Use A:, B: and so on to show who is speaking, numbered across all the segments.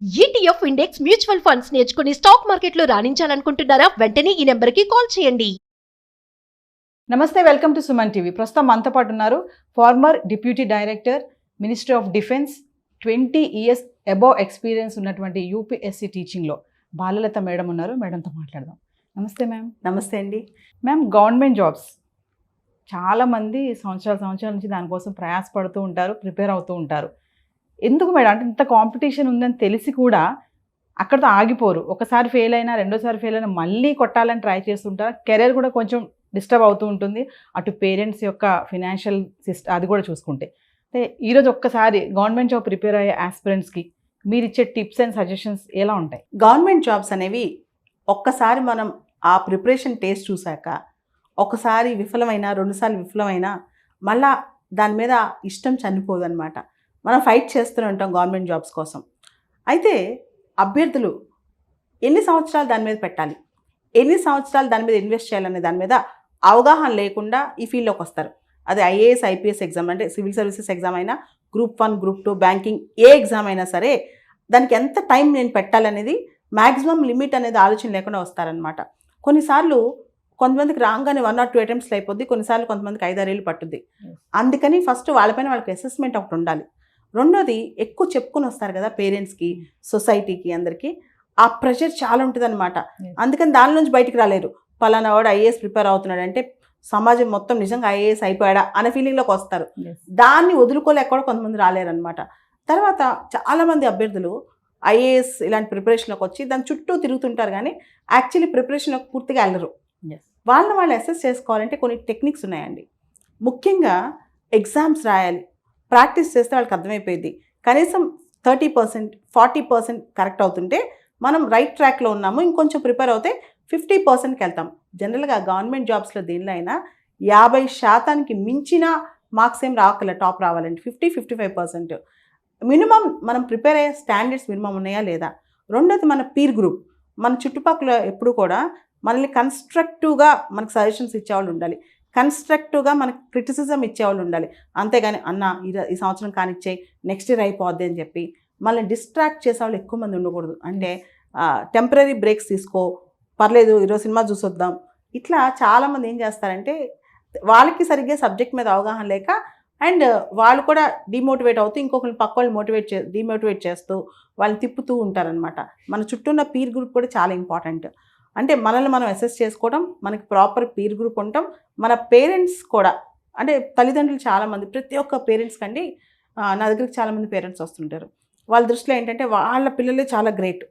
A: ETF index mutual funds నేర్చుకుని stock మార్కెట్లో రాణించాలనుకుంటున్నారా? వెంటనే ఈ నెంబర్కి కాల్ చేయండి.
B: నమస్తే, వెల్కమ్ టు సుమన్ టీవీ. ప్రస్తుతం మనతో పాటు ఉన్నారు former deputy director, ministry of defence, 20 years above experience ఉన్నటువంటి యూపీఎస్సీ టీచింగ్లో బాలలత మేడం ఉన్నారు. మేడంతో మాట్లాడదాం. నమస్తే మ్యామ్.
C: నమస్తే అండి.
B: మ్యామ్, గవర్నమెంట్ జాబ్స్ చాలామంది సంవత్సరాల నుంచి దానికోసం ప్రయాసపడుతూ ఉంటారు, ప్రిపేర్ అవుతూ ఉంటారు. ఎందుకు మేడం అంటే ఇంత కాంపిటీషన్ ఉందని తెలిసి కూడా అక్కడితో ఆగిపోరు. ఒకసారి ఫెయిల్ అయినా, రెండోసారి ఫెయిల్ అయినా మళ్ళీ కొట్టాలని ట్రై చేస్తుంటారు. కెరీర్ కూడా కొంచెం డిస్టర్బ్ అవుతూ ఉంటుంది. అటు పేరెంట్స్ యొక్క ఫినాన్షియల్ అది కూడా చూసుకుంటే. అంటే ఈరోజు ఒక్కసారి గవర్నమెంట్ జాబ్ ప్రిపేర్ అయ్యే ఆస్పిరెంట్స్కి మీరు ఇచ్చే టిప్స్ అండ్ సజెషన్స్ ఎలా ఉంటాయి?
C: గవర్నమెంట్ జాబ్స్ అనేవి ఒక్కసారి మనం ఆ ప్రిపరేషన్ టేస్ట్ చూశాక, ఒకసారి విఫలమైనా, రెండుసార్లు విఫలమైనా మళ్ళా దాని మీద ఇష్టం చనిపోదన్నమాట. మనం ఫైట్ చేస్తూనే ఉంటాం గవర్నమెంట్ జాబ్స్ కోసం. అయితే అభ్యర్థులు ఎన్ని సంవత్సరాలు దాని మీద పెట్టాలి, ఎన్ని సంవత్సరాలు దాని మీద ఇన్వెస్ట్ చేయాలనే దాని మీద అవగాహన లేకుండా ఈ ఫీల్డ్లోకి వస్తారు. అది ఐఏఎస్, ఐపీఎస్ ఎగ్జామ్ అంటే సివిల్ సర్వీసెస్ ఎగ్జామ్ అయినా, గ్రూప్ 1, గ్రూప్ 2, బ్యాంకింగ్ ఏ ఎగ్జామ్ అయినా సరే దానికి ఎంత టైం నేను పెట్టాలనేది మ్యాక్సిమం లిమిట్ అనేది ఆలోచన లేకుండా వస్తారనమాట. కొన్నిసార్లు కొంతమందికి రాగానే 1 or 2 అటెంప్ట్స్లో అయిపోద్ది, కొన్నిసార్లు కొంతమందికి 5-6 ఏళ్ళు పట్టుద్ది. అందుకని ఫస్ట్ వాళ్ళపైన వాళ్ళకి అసెస్మెంట్ ఒకటి ఉండాలి. రెండోది, ఎక్కువ చెప్పుకొని వస్తారు కదా పేరెంట్స్కి, సొసైటీకి, అందరికీ ఆ ప్రెషర్ చాలా ఉంటుంది అనమాట. అందుకని దాని నుంచి బయటికి రాలేరు. పలానా వాడు ఐఏఎస్ ప్రిపేర్ అవుతున్నాడు అంటే సమాజం మొత్తం నిజంగా ఐఏఎస్ అయిపోయాడా అనే ఫీలింగ్లోకి వస్తారు. దాన్ని వదులుకోలేక కూడా కొంతమంది రాలేరనమాట. తర్వాత చాలామంది అభ్యర్థులు ఐఏఎస్ ఇలాంటి ప్రిపరేషన్లోకి వచ్చి దాని చుట్టూ తిరుగుతుంటారు, కానీ యాక్చువల్లీ ప్రిపరేషన్లోకి పూర్తిగా వెళ్ళరు. వాళ్ళు అసెస్ చేసుకోవాలంటే కొన్ని టెక్నిక్స్ ఉన్నాయండి. ముఖ్యంగా ఎగ్జామ్స్ రాయాలి, ప్రాక్టీస్ చేస్తే వాళ్ళకి అర్థమైపోయింది. కనీసం 30%, 40% కరెక్ట్ అవుతుంటే మనం రైట్ ట్రాక్లో ఉన్నాము. ఇంకొంచెం ప్రిపేర్ అవుతే 50%కి వెళ్తాం. జనరల్గా గవర్నమెంట్ జాబ్స్లో దేనిలో అయినా 50% మించిన మార్క్స్ ఏం రావక్కర్లేదు టాప్ రావాలంటే. 50-55% మినిమం మనం ప్రిపేర్ అయ్యే స్టాండర్డ్స్ మినిమం ఉన్నాయా లేదా. రెండోది, మన పీర్ గ్రూప్, మన చుట్టుపక్కల ఎప్పుడు కూడా మనల్ని కన్స్ట్రక్టివ్గా మనకు సజెషన్స్ ఇచ్చేవాళ్ళు ఉండాలి, కన్స్ట్రక్టివ్గా మనకు క్రిటిసిజం ఇచ్చేవాళ్ళు ఉండాలి. అంతేగాని అన్న ఈ సంవత్సరం కానిచ్చేయి, నెక్స్ట్ ఇయర్ అయిపోద్ది అని చెప్పి మనల్ని డిస్ట్రాక్ట్ చేసేవాళ్ళు ఎక్కువ మంది ఉండకూడదు. అంటే టెంపరీ బ్రేక్స్ తీసుకో, పర్లేదు ఈరోజు సినిమా చూసొద్దాం. ఇట్లా చాలామంది ఏం చేస్తారంటే వాళ్ళకి సరిగ్గా సబ్జెక్ట్ మీద అవగాహన లేక అండ్ వాళ్ళు కూడా డిమోటివేట్ అవుతూ ఇంకొకరిని పక్క వాళ్ళు డిమోటివేట్ చేస్తూ వాళ్ళని తిప్పుతూ ఉంటారనమాట. మన చుట్టూ ఉన్న పీర్ గ్రూప్ కూడా చాలా ఇంపార్టెంట్. అంటే మనల్ని మనం అసెస్ చేసుకోవడం, మనకి ప్రాపర్ పీర్ గ్రూప్ ఉండటం, మన పేరెంట్స్ కూడా అంటే తల్లిదండ్రులు చాలామంది, ప్రతి ఒక్క పేరెంట్స్ కండి నా దగ్గరికి చాలామంది పేరెంట్స్ వస్తుంటారు. వాళ్ళ దృష్టిలో ఏంటంటే వాళ్ళ పిల్లలే చాలా గ్రేట్,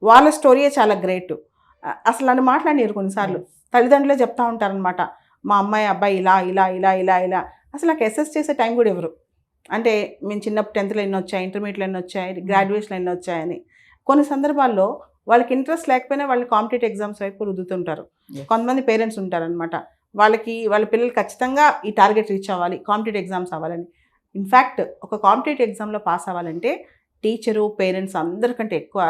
C: వాళ్ళ స్టోరీయే చాలా గ్రేట్. అసలు అని మాట్లాడినారు కొన్నిసార్లు తల్లిదండ్రులే చెప్తా ఉంటారనమాట, మా అమ్మాయి అబ్బాయి ఇలా ఇలా ఇలా ఇలా ఇలా. అసలు నాకు అసెస్ చేసే టైం కూడా ఎవరు. అంటే మేము చిన్నప్పుడు 10th ఎన్ని వచ్చాయి, ఇంటర్మీడియట్లో ఎన్ని వచ్చాయి, గ్రాడ్యుయేషన్ ఎన్ని వచ్చాయని. కొన్ని సందర్భాల్లో వాళ్ళకి ఇంట్రెస్ట్ లేకపోయినా వాళ్ళు కాంపిటేటివ్ ఎగ్జామ్స్ వైపు రుద్దుతుంటారు. కొంతమంది పేరెంట్స్ ఉంటారనమాట, వాళ్ళ పిల్లలు ఖచ్చితంగా ఈ టార్గెట్ రీచ్ అవ్వాలి, కాంపిటేటివ్ ఎగ్జామ్స్ అవ్వాలని. ఇన్ఫ్యాక్ట్ ఒక కాంపిటేటివ్ ఎగ్జామ్లో పాస్ అవ్వాలంటే టీచరు, పేరెంట్స్ అందరికంటే ఎక్కువ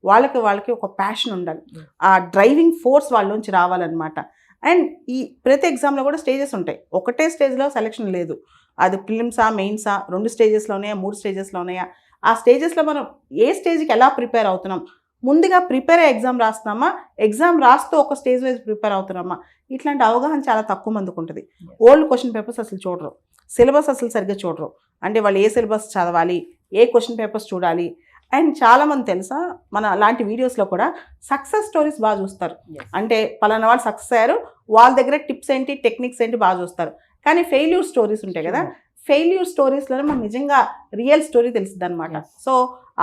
C: వాళ్ళకి ఒక ప్యాషన్ ఉండాలి, ఆ డ్రైవింగ్ ఫోర్స్ వాళ్ళ నుంచి రావాలన్నమాట. అండ్ ఈ ప్రతి ఎగ్జామ్లో కూడా స్టేజెస్ ఉంటాయి. ఒకటే స్టేజ్లో సెలెక్షన్ లేదు. అది ప్రిలిమ్సా, మెయిన్సా, 2 స్టేజెస్లో ఉన్నాయా, 3 స్టేజెస్లో ఉన్నాయా, ఆ స్టేజెస్లో మనం ఏ స్టేజ్కి ఎలా ప్రిపేర్ అవుతున్నాం, ముందుగా ప్రిపేర్ అయ్యే ఎగ్జామ్ రాస్తున్నామా, ఎగ్జామ్ రాస్తూ ఒక స్టేజ్ వైజ్ ప్రిపేర్ అవుతున్నామా, ఇట్లాంటి అవగాహన చాలా తక్కువ మందికి ఉంటుంది. ఓల్డ్ క్వశ్చన్ పేపర్స్ అసలు చూడరు, సిలబస్ అసలు సరిగ్గా చూడరు. అంటే వాళ్ళు ఏ సిలబస్ చదవాలి, ఏ క్వశ్చన్ పేపర్స్ చూడాలి. అండ్ చాలామంది తెలుసా, మన అలాంటి వీడియోస్లో కూడా సక్సెస్ స్టోరీస్ బాగా చూస్తారు. అంటే పలానా వాళ్ళు సక్సెస్ అయ్యారు, వాళ్ళ దగ్గర టిప్స్ ఏంటి, టెక్నిక్స్ ఏంటి బాగా చూస్తారు. కానీ ఫెయిల్యూర్ స్టోరీస్ ఉంటాయి కదా, ఫెయిల్యూర్ స్టోరీస్లోనే మనకు నిజంగా రియల్ స్టోరీ తెలుస్తుంది అనమాట. సో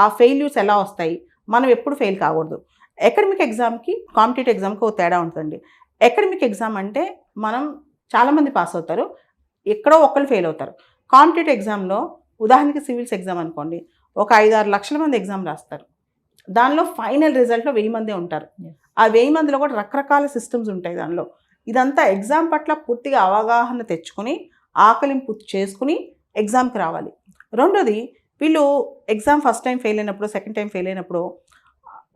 C: ఆ ఫెయిల్యూర్స్ ఎలా వస్తాయి, మనం ఎప్పుడు ఫెయిల్ కాకూడదు. అకాడమిక్ ఎగ్జామ్కి కాంపిటేటివ్ ఎగ్జామ్కి ఒక తేడా ఉంటుందండి. అకాడమిక్ ఎగ్జామ్ అంటే మనం చాలామంది పాస్ అవుతారు, ఎక్కడో ఒకళ్ళు ఫెయిల్ అవుతారు. కాంపిటేటివ్ ఎగ్జామ్లో ఉదాహరణకి సివిల్స్ ఎగ్జామ్ అనుకోండి, ఒక 5-6 లక్షల మంది ఎగ్జామ్ రాస్తారు. దానిలో ఫైనల్ రిజల్ట్లో 1000 మందే ఉంటారు. ఆ 1000 మందిలో కూడా రకరకాల సిస్టమ్స్ ఉంటాయి దానిలో. ఇదంతా ఎగ్జామ్ పట్ల పూర్తిగా అవగాహన తెచ్చుకొని, ఆకలింపు చేసుకుని ఎగ్జామ్కి రావాలి. రెండోది, వీళ్ళు ఎగ్జామ్ ఫస్ట్ టైం ఫెయిల్ అయినప్పుడు, సెకండ్ టైం ఫెయిల్ అయినప్పుడు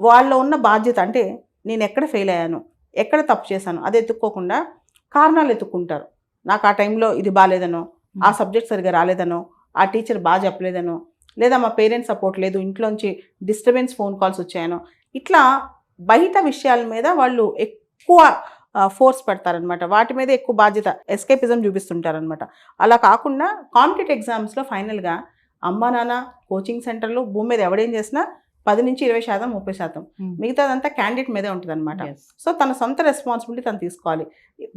C: వాళ్ళలో ఉన్న బాధ్యత అంటే నేను ఎక్కడ ఫెయిల్ అయ్యాను, ఎక్కడ తప్పు చేశాను అది ఎత్తుక్కోకుండా కారణాలు ఎత్తుక్కుంటారు. నాకు ఆ టైంలో ఇది బాగాలేదనో, ఆ సబ్జెక్ట్ సరిగ్గా రాలేదనో, ఆ టీచర్ బాగా చెప్పలేదనో, లేదా మా పేరెంట్స్ సపోర్ట్ లేదు, ఇంట్లోంచి డిస్టర్బెన్స్ ఫోన్ కాల్స్ వచ్చాయనో, ఇట్లా బయట విషయాల మీద వాళ్ళు ఎక్కువ ఫోర్స్ పెడతారనమాట, వాటి మీద ఎక్కువ బాధ్యత, ఎస్కేపిజం చూపిస్తుంటారనమాట. అలా కాకుండా కాంపిటేటివ్ ఎగ్జామ్స్లో ఫైనల్గా అమ్మ నాన్న, కోచింగ్ సెంటర్లు, భూమి మీద ఎవడేం చేసినా 10 నుంచి 20%, 30%, మిగతాదంతా క్యాండిడేట్ మీదే ఉంటుంది అనమాట. సో తన సొంత రెస్పాన్సిబిలిటీ తను తీసుకోవాలి.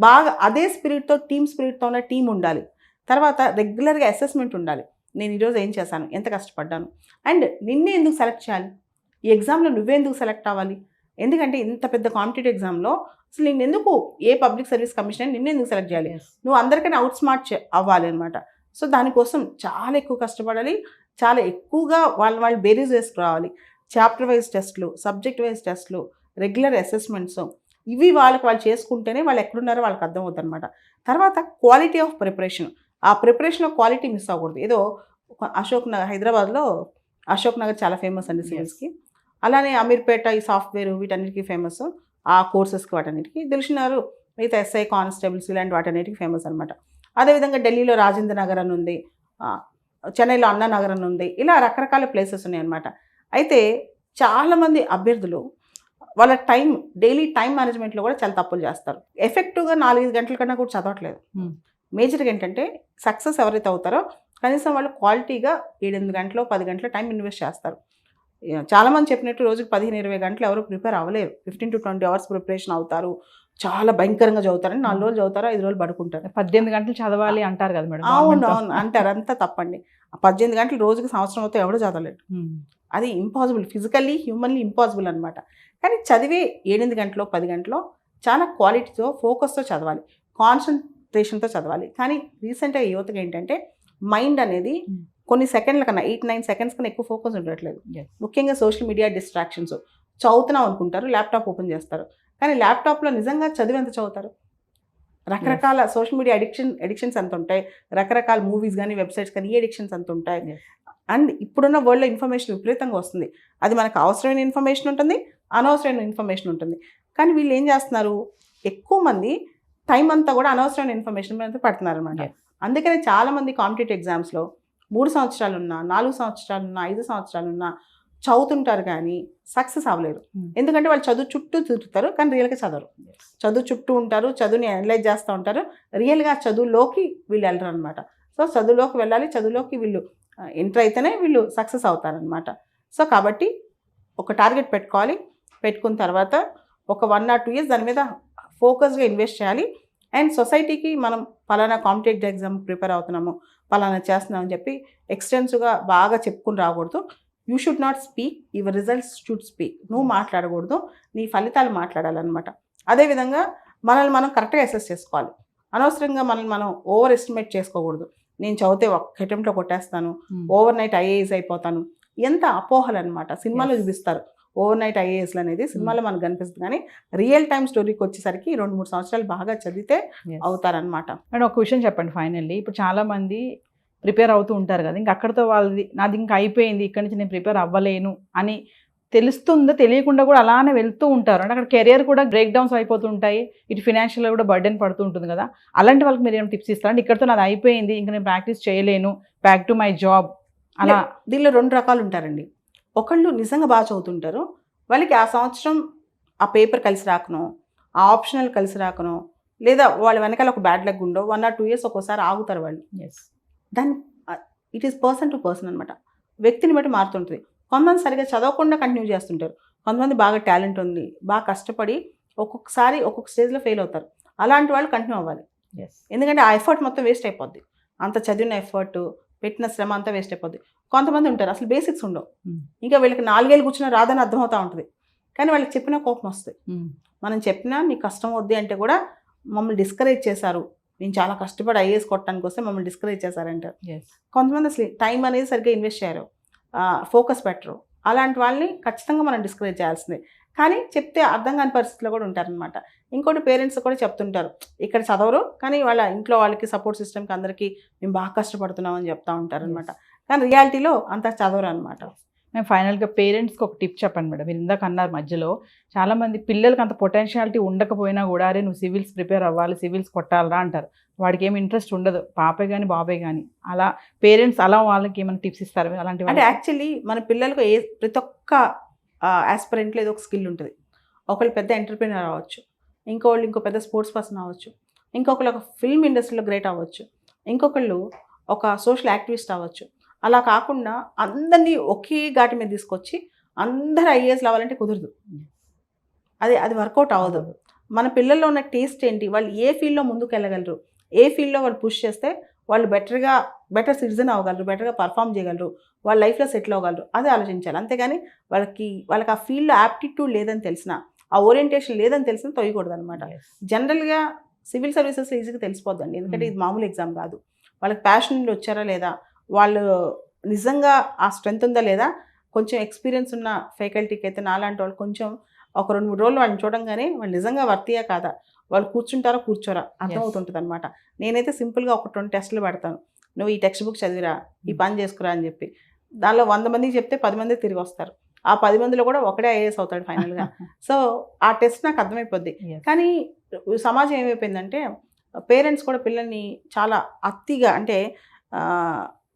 C: బాగా అదే స్పిరిట్తో, టీమ్ స్పిరిట్తో ఉన్న టీం ఉండాలి. తర్వాత రెగ్యులర్గా అసెస్మెంట్ ఉండాలి. నేను ఈరోజు ఏం చేశాను, ఎంత కష్టపడ్డాను, అండ్ నిన్నే ఎందుకు సెలెక్ట్ చేయాలి, ఈ ఎగ్జామ్లో నువ్వే ఎందుకు సెలెక్ట్ అవ్వాలి, ఎందుకంటే ఇంత పెద్ద కాంపిటేటివ్ ఎగ్జామ్లో అసలు నేను ఎందుకు, ఏ పబ్లిక్ సర్వీస్ కమిషన్ నిన్నే ఎందుకు సెలెక్ట్ చేయాలి, నువ్వు అందరికన్నా అవుట్ స్మార్ట్ అవ్వాలి అనమాట. సో దానికోసం చాలా ఎక్కువ కష్టపడాలి, చాలా ఎక్కువగా వాళ్ళు బేరీస్ వేసుకురావాలి. చాప్టర్ వైజ్ టెస్ట్లు, సబ్జెక్ట్ వైజ్ టెస్ట్లు, రెగ్యులర్ అసెస్మెంట్స్, ఇవి వాళ్ళు చేసుకుంటేనే వాళ్ళు ఎక్కడున్నారో వాళ్ళకి అర్థమవుతుంది అనమాట. తర్వాత క్వాలిటీ ఆఫ్ ప్రిపరేషన్, ఆ ప్రిపరేషన్లో క్వాలిటీ మిస్ అవ్వకూడదు. ఏదో అశోక్ నగర్, హైదరాబాద్లో అశోక్ నగర్ చాలా ఫేమస్ అండి సివిల్స్కి, అలానే అమీర్పేట ఈ సాఫ్ట్వేర్ వీటన్నిటికీ ఫేమస్, ఆ కోర్సెస్కి వాటన్నిటికీ. దిల్షునగర్ మిగతా ఎస్ఐ కానిస్టేబుల్స్ ఇలాంటి వాటన్నిటికీ ఫేమస్ అనమాట. అదేవిధంగా ఢిల్లీలో రాజేంద్ర నగర్ అని ఉంది, చెన్నైలో అన్నా నగర్ అని ఉంది, ఇలా రకరకాల ప్లేసెస్ ఉన్నాయి అనమాట. అయితే చాలామంది అభ్యర్థులు వాళ్ళ డైలీ టైం మేనేజ్మెంట్లో కూడా చాలా తప్పులు చేస్తారు. ఎఫెక్టివ్గా 4-5 గంటల కన్నా కూడా చదవట్లేదు. మేజర్గా ఏంటంటే సక్సెస్ ఎవరైతే అవుతారో కనీసం వాళ్ళు క్వాలిటీగా 7-8 గంటలు, 10 గంటల టైం ఇన్వెస్ట్ చేస్తారు. చాలామంది చెప్పినట్టు రోజుకి 15-20 గంటలు ఎవరు ప్రిపేర్ అవ్వలేరు. 15 to 20 అవర్స్ ప్రిపరేషన్ అవుతారు, చాలా భయంకరంగా చదువుతారని 4 రోజులు చదువుతారు, 5 రోజులు పడుకుంటారు.
B: 18 గంటలు చదవాలి అంటారు కదా మేడం.
C: అవును అంటారు, అంతా తప్పండి. 18 గంటలు రోజుకి సంవత్సరం అవుతే ఎవడో చదవలేడు, అది ఇంపాసిబుల్, ఫిజికల్లీ హ్యూమన్లీ ఇంపాసిబుల్ అనమాట. కానీ చదివే 8 గంటలో 10 గంటలో చాలా క్వాలిటీతో, ఫోకస్తో చదవాలి, కాన్సన్ట్రేషన్తో చదవాలి. కానీ రీసెంట్గా యువతకి ఏంటంటే మైండ్ అనేది కొన్ని సెకండ్ల కన్నా 8-9 సెకండ్స్ కన్నా ఎక్కువ ఫోకస్ ఉండట్లేదు. ముఖ్యంగా సోషల్ మీడియా డిస్ట్రాక్షన్స్. చదువుతున్నాం అనుకుంటారు, ల్యాప్టాప్ ఓపెన్ చేస్తారు, కానీ ల్యాప్టాప్లో నిజంగా చదివి ఎంత చదువుతారు? రకరకాల సోషల్ మీడియా అడిక్షన్స్ ఎంత ఉంటాయి, రకరకాల మూవీస్ కానీ వెబ్సైట్స్ కానీ ఈ అడిక్షన్స్ ఎంత ఉంటాయి. అండ్ ఇప్పుడున్న వరల్డ్లో ఇన్ఫర్మేషన్ విపరీతంగా వస్తుంది. అది మనకు అవసరమైన ఇన్ఫర్మేషన్ ఉంటుంది, అనవసరమైన ఇన్ఫర్మేషన్ ఉంటుంది. కానీ వీళ్ళు ఏం చేస్తున్నారు, ఎక్కువ మంది టైం అంతా కూడా అనవసరమైన ఇన్ఫర్మేషన్ మీద పెడుతున్నారు అనమాట. అందుకనే చాలామంది కాంపిటేటివ్ ఎగ్జామ్స్లో 3 సంవత్సరాలున్నా, 4 సంవత్సరాలున్నా, 5 సంవత్సరాలున్నా చదువుతుంటారు కానీ సక్సెస్ అవ్వలేరు. ఎందుకంటే వాళ్ళు చదువు చుట్టూ తిరుగుతారు కానీ రియల్గా చదవరు. చదువు చుట్టూ ఉంటారు, చదువుని అనలైజ్ చేస్తూ ఉంటారు, రియల్గా చదువులోకి వీళ్ళు వెళ్ళరు అనమాట. సో చదువులోకి వెళ్ళాలి, చదువులోకి వీళ్ళు ఎంటర్ అయితేనే వీళ్ళు సక్సెస్ అవుతారనమాట. సో కాబట్టి ఒక టార్గెట్ పెట్టుకోవాలి, పెట్టుకున్న తర్వాత ఒక 1 or 2 years దాని మీద ఫోకస్గా ఇన్వెస్ట్ చేయాలి. అండ్ సొసైటీకి మనం పలానా కాంపిటేటివ్ ఎగ్జామ్ ప్రిపేర్ అవుతున్నాము, పలానా చేస్తున్నామని చెప్పి ఎక్స్టెన్సివ్గా బాగా చెప్పుకుని రాకూడదు. You should not speak, your results should speak. నువ్వు మాట్లాడకూడదు, నీ ఫలితాలు మాట్లాడాలన్నమాట. అదేవిధంగా మనల్ని మనం కరెక్ట్గా అసెస్ చేసుకోవాలి. అనవసరంగా మనల్ని మనం ఓవర్ ఎస్టిమేట్ చేసుకోకూడదు. నేను చదివితే ఒక్క అటెంప్ట్లో కొట్టేస్తాను, ఓవర్ నైట్ ఐఏఎస్ అయిపోతాను, ఎంత అపోహలు అనమాట. సినిమాలో చూపిస్తారు ఓవర్ నైట్ ఐఏఎస్లు అనేది, సినిమాలో మనకు కనిపిస్తుంది. కానీ రియల్ టైమ్ స్టోరీకి వచ్చేసరికి 2-3 సంవత్సరాలు బాగా చదివితే అవుతారనమాట.
B: మేడం ఒక విషయం చెప్పండి ఫైనల్లీ, ఇప్పుడు చాలామంది ప్రిపేర్ అవుతూ ఉంటారు కదా, ఇంకా అక్కడితో నాది ఇంకా అయిపోయింది, ఇక్కడి నుంచి నేను ప్రిపేర్ అవ్వలేను అని తెలుస్తుందో తెలియకుండా కూడా అలానే వెళ్తూ ఉంటారు. అంటే అక్కడ కెరియర్ కూడా బ్రేక్ డౌన్స్ అయిపోతూ ఉంటాయి, ఇటు ఫినాన్షియల్గా కూడా బర్డెన్ పడుతూ ఉంటుంది కదా. అలాంటి వాళ్ళకి మీరు ఏమైనా టిప్స్ ఇస్తారంటే ఇక్కడితో నాది అయిపోయింది, ఇంకా నేను ప్రాక్టీస్ చేయలేను, బ్యాక్ టు మై జాబ్ అలా?
C: దీనిలో 2 రకాలు ఉంటారండి. ఒకళ్ళు నిజంగా బాగా చదువుతుంటారు, వాళ్ళకి ఆ సంవత్సరం ఆ పేపర్ కలిసి రాకనో, ఆ ఆప్షనల్ కలిసి రాకనో, లేదా వాళ్ళ వెనకాల ఒక bad luck undo 1 or 2 years ఒక్కోసారి ఆగుతారు వాళ్ళు. దాన్ని it is person to person అనమాట, వ్యక్తిని బట్టి మారుతుంటుంది. కొంతమంది సరిగ్గా చదవకుండా కంటిన్యూ చేస్తుంటారు, కొంతమంది బాగా టాలెంట్ ఉంది, బాగా కష్టపడి ఒక్కొక్కసారి ఒక్కొక్క స్టేజ్లో ఫెయిల్ అవుతారు. అలాంటి వాళ్ళు కంటిన్యూ అవ్వాలి, ఎందుకంటే ఆ ఎఫర్ట్ మొత్తం వేస్ట్ అయిపోద్ది. అంత చదివిన ఎఫర్ట్, పెట్టిన శ్రమ అంతా వేస్ట్ అయిపోద్ది. కొంతమంది ఉంటారు అసలు బేసిక్స్ ఉండవు, ఇంకా వీళ్ళకి 4 ఏళ్ళు కూర్చున్నా రాదని అర్థమవుతూ ఉంటుంది, కానీ వాళ్ళకి చెప్పినా కోపం వస్తుంది. మనం చెప్పినా నీకు కష్టం వద్ది అంటే కూడా మమ్మల్ని డిస్కరేజ్ చేశారు, నేను చాలా కష్టపడి ఐఏఎస్ కొట్టడానికి వస్తే మమ్మల్ని డిస్కరేజ్ చేశారంటారు. కొంతమంది అసలు టైం అనేది సరిగ్గా ఇన్వెస్ట్ చేయరు, ఫోకస్ పెట్టరు. అలాంటి వాళ్ళని ఖచ్చితంగా మనం డిస్కరేజ్ చేయాల్సిందే. కానీ చెప్తే అర్థం కాని పరిస్థితిలో కూడా ఉంటారనమాట. ఇంకోటి పేరెంట్స్ కూడా చెప్తుంటారు, ఇక్కడ చదవరు కానీ వాళ్ళ ఇంట్లో వాళ్ళకి సపోర్ట్ సిస్టమ్కి అందరికీ మేము బాగా కష్టపడుతున్నామని చెప్తూ ఉంటారనమాట. కానీ రియాలిటీలో అంతా చదవరు అనమాట.
B: మేము ఫైనల్గా పేరెంట్స్కి ఒక టిప్ చెప్పండి మేడం. మీరు ఇందాక అన్నారు మధ్యలో చాలామంది పిల్లలకి అంత పొటెన్షియాలిటీ ఉండకపోయినా కూడా అరే నువ్వు సివిల్స్ ప్రిపేర్ అవ్వాలి, సివిల్స్ కొట్టాలరా అంటారు. వాడికి ఏమి ఇంట్రెస్ట్ ఉండదు, పాపే కానీ బాబే కానీ. అలా పేరెంట్స్ అలా వాళ్ళకి ఏమైనా టిప్స్ ఇస్తారు అలాంటి
C: అంటే యాక్చువల్లీ మన పిల్లలకు ప్రతి ఒక్క ఆస్పిరెంట్లో ఏదో ఒక స్కిల్ ఉంటుంది. ఒకళ్ళు పెద్ద ఎంటర్ప్రీనర్ అవ్వచ్చు, ఇంకోళ్ళు ఇంకో పెద్ద స్పోర్ట్స్ పర్సన్ అవ్వచ్చు, ఇంకొకళ్ళు ఒక ఫిల్మ్ ఇండస్ట్రీలో గ్రేట్ అవ్వచ్చు, ఇంకొకళ్ళు ఒక సోషల్ యాక్టివిస్ట్ అవ్వచ్చు. అలా కాకుండా అందరినీ ఒకే ఘాటి మీద తీసుకొచ్చి అందరూ ఐఏఎస్ అవ్వాలంటే కుదరదు. అది వర్కౌట్ అవ్వదు. మన పిల్లల్లో ఉన్న టేస్ట్ ఏంటి, వాళ్ళు ఏ ఫీల్డ్లో ముందుకు వెళ్ళగలరు, ఏ ఫీల్డ్లో వాళ్ళు పుష్ చేస్తే వాళ్ళు బెటర్ సిటిజన్ అవ్వగలరు, బెటర్గా పర్ఫామ్ చేయగలరు, వాళ్ళ లైఫ్లో సెటిల్ అవ్వగలరు, అది ఆలోచించాలి. అంతేగాని వాళ్ళకి ఆ ఫీల్డ్లో యాప్టిట్యూడ్ లేదని తెలిసిన, ఆ ఓరియంటేషన్ లేదని తెలిసిన తొయ్యకూడదు అనమాట. జనరల్గా సివిల్ సర్వీసెస్ ఈజీగా తెలిసిపోద్దండి, ఎందుకంటే ఇది మామూలు ఎగ్జామ్ కాదు. వాళ్ళకి ప్యాషన్ నుండి వచ్చారా లేదా, వాళ్ళు నిజంగా ఆ స్ట్రెంత్ ఉందా లేదా, కొంచెం ఎక్స్పీరియన్స్ ఉన్న ఫ్యాకల్టీకి అయితే నాలాంటి వాళ్ళు కొంచెం ఒక 2-3 రోజులు వాళ్ళని చూడంగానే వాళ్ళు నిజంగా వర్తీయా కాదా, వాళ్ళు కూర్చుంటారా కూర్చోరా అర్థమవుతుంటుంది అనమాట. నేనైతే సింపుల్గా ఒక 20 టెస్టులు పెడతాను. నువ్వు ఈ టెక్స్ట్ బుక్ చదివిరా, ఈ పని చేసుకురా అని చెప్పి. దానిలో 100 మందికి చెప్తే 10 మంది తిరిగి వస్తారు. ఆ 10 మందిలో కూడా ఒకడే ఐఏఎస్ అవుతాడు ఫైనల్గా. సో ఆ టెస్ట్ నాకు అర్థమైపోద్ది. కానీ సమాజం ఏమైపోయిందంటే పేరెంట్స్ కూడా పిల్లల్ని చాలా అతిగా, అంటే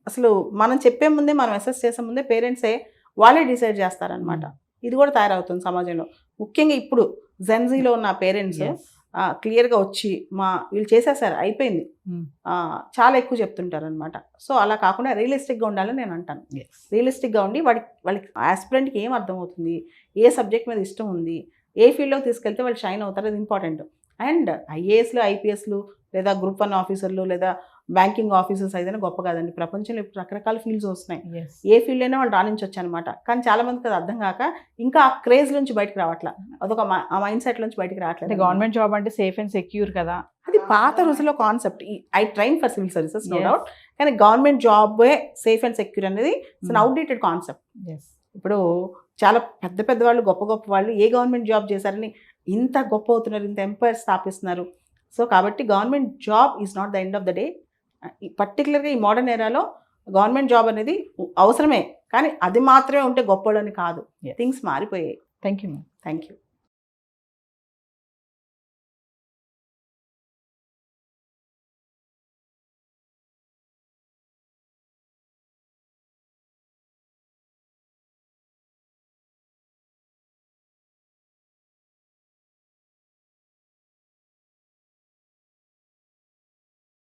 C: అసలు మనం చెప్పే ముందే, మనం అసెస్ చేసే ముందే పేరెంట్సే వాళ్ళే డిసైడ్ చేస్తారనమాట. ఇది కూడా తయారవుతుంది సమాజంలో. ముఖ్యంగా ఇప్పుడు జెన్జీలో ఉన్న పేరెంట్స్ క్లియర్గా వచ్చి వీళ్ళు చేసేసారు అయిపోయింది చాలా ఎక్కువ చెప్తుంటారు అనమాట. సో అలా కాకుండా రియలిస్టిక్గా ఉండాలని నేను అంటాను. రియలిస్టిక్గా ఉండి వాళ్ళకి ఆస్పిరెంట్కి ఏం అర్థమవుతుంది, ఏ సబ్జెక్ట్ మీద ఇష్టం ఉంది, ఏ ఫీల్డ్లోకి తీసుకెళ్తే వాళ్ళు షైన్ అవుతారు, అది ఇంపార్టెంట్. అండ్ ఐఏఎస్లు, ఐపీఎస్లు, లేదా గ్రూప్ 1 ఆఫీసర్లు, లేదా బ్యాంకింగ్ ఆఫీసర్స్ ఏదైనా గొప్ప కాదండి. ప్రపంచంలో ఇప్పుడు రకరకాల ఫీల్డ్స్ వస్తున్నాయి. ఏ ఫీల్డ్ అయినా వాళ్ళు రాణించవచ్చు అనమాట. కానీ చాలా మందికి అది అర్థం కాక ఇంకా ఆ క్రేజ్ నుంచి బయటకు రావట్లా, అదొక ఆ మైండ్ సెట్ నుంచి బయటకు రావట్లేదు.
B: గవర్నమెంట్ జాబ్ అంటే సేఫ్ అండ్ సెక్యూర్ కదా,
C: అది పాత రోజుల్లో concept. I train for civil services no doubt, కానీ గవర్నమెంట్ జాబే సేఫ్ అండ్ సెక్యూర్ అనేది ఇట్స్ అన్ అవుట్డేటెడ్ కాన్సెప్ట్. ఇప్పుడు చాలా పెద్ద వాళ్ళు, గొప్ప వాళ్ళు ఏ గవర్నమెంట్ జాబ్ చేశారని ఇంత గొప్ప అవుతున్నారు, ఇంత ఎంపైర్ స్థాపిస్తున్నారు. సో కాబట్టి government job is not the end of the day. పర్టికులర్గా ఈ మోడర్న్ ఏరాలో గవర్నమెంట్ జాబ్ అనేది అవసరమే, కానీ అది మాత్రమే ఉంటే గొప్పలని కాదు. థింగ్స్ మారిపోయాయి.
B: Thank you.
C: Thank you.